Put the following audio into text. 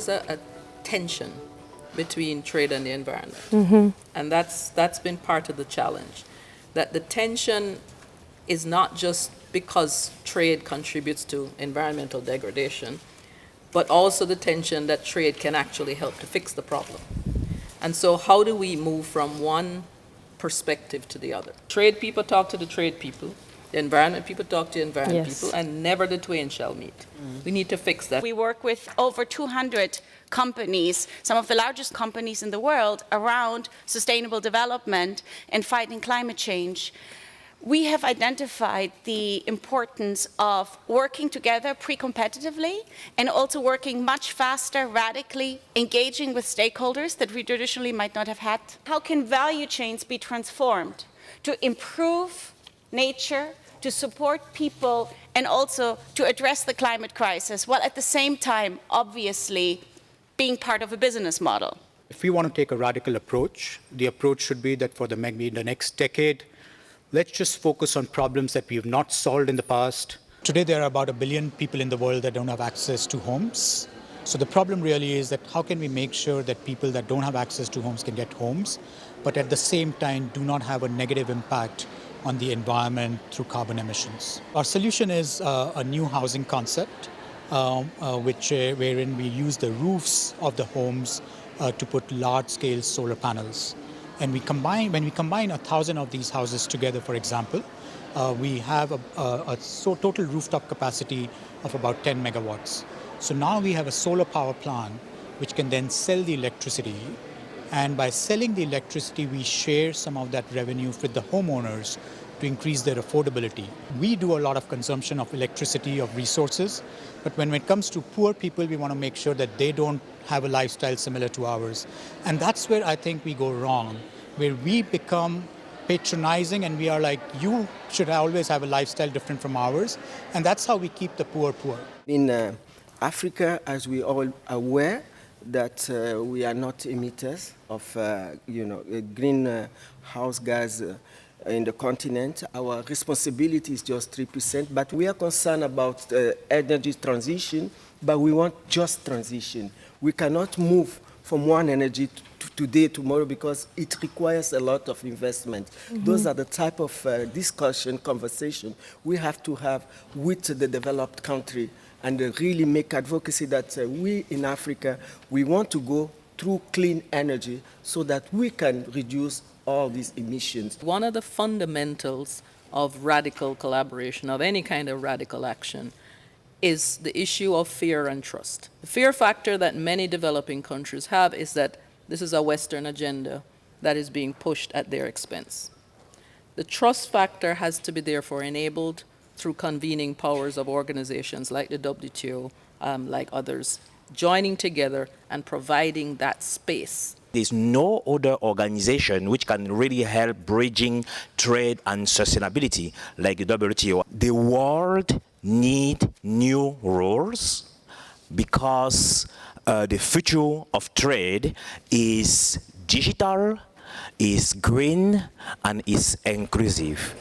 always a tension between trade and the environment. And that's been part of the challenge. That the tension is not just because trade contributes to environmental degradation, but also the tension that trade can actually help to fix the problem. And so how do we move from one perspective to the other? Trade people talk to the trade people, the environment people talk to the environment people, and never the twain shall meet. We need to fix that. We work with over 200 companies, some of the largest companies in the world, around sustainable development and fighting climate change. We have identified the importance of working together pre-competitively and also working much faster, radically, engaging with stakeholders that we traditionally might not have had. How can value chains be transformed to improve nature, to support people, and also to address the climate crisis, while at the same time, obviously, being part of a business model? If we want to take a radical approach, the approach should be that for the next decade, let's just focus on problems that we have not solved in the past. Today, there are about 1 billion people in the world that don't have access to homes. So the problem really is that how can we make sure that people that don't have access to homes can get homes, but at the same time do not have a negative impact on the environment through carbon emissions. Our solution is a new housing concept, wherein we use the roofs of the homes to put large-scale solar panels. And when we combine 1,000 of these houses together, for example, we have a total rooftop capacity of about 10 megawatts. So now we have a solar power plant which can then sell the electricity. And by selling the electricity, we share some of that revenue with the homeowners to increase their affordability. We do a lot of consumption of electricity, of resources, but when it comes to poor people, we want to make sure that they don't have a lifestyle similar to ours. And that's where I think we go wrong, where we become patronizing and we are like, you should always have a lifestyle different from ours. And that's how we keep the poor poor. In Africa, as we all are aware, that we are not emitters of greenhouse gas in the continent. Our responsibility is just 3%, but we are concerned about energy transition, but we want just transition. We cannot move from one energy to today, tomorrow, because it requires a lot of investment. Those are the type of conversation we have to have with the developed country and really make advocacy that we in Africa, we want to go through clean energy so that we can reduce all these emissions. One of the fundamentals of radical collaboration, of any kind of radical action, is the issue of fear and trust. The fear factor that many developing countries have is that this is a Western agenda that is being pushed at their expense. The trust factor has to be therefore enabled through convening powers of organizations like the WTO, like others, joining together and providing that space. There's no other organization which can really help bridging trade and sustainability like the WTO. The world needs new rules because the future of trade is digital, is green, and is inclusive.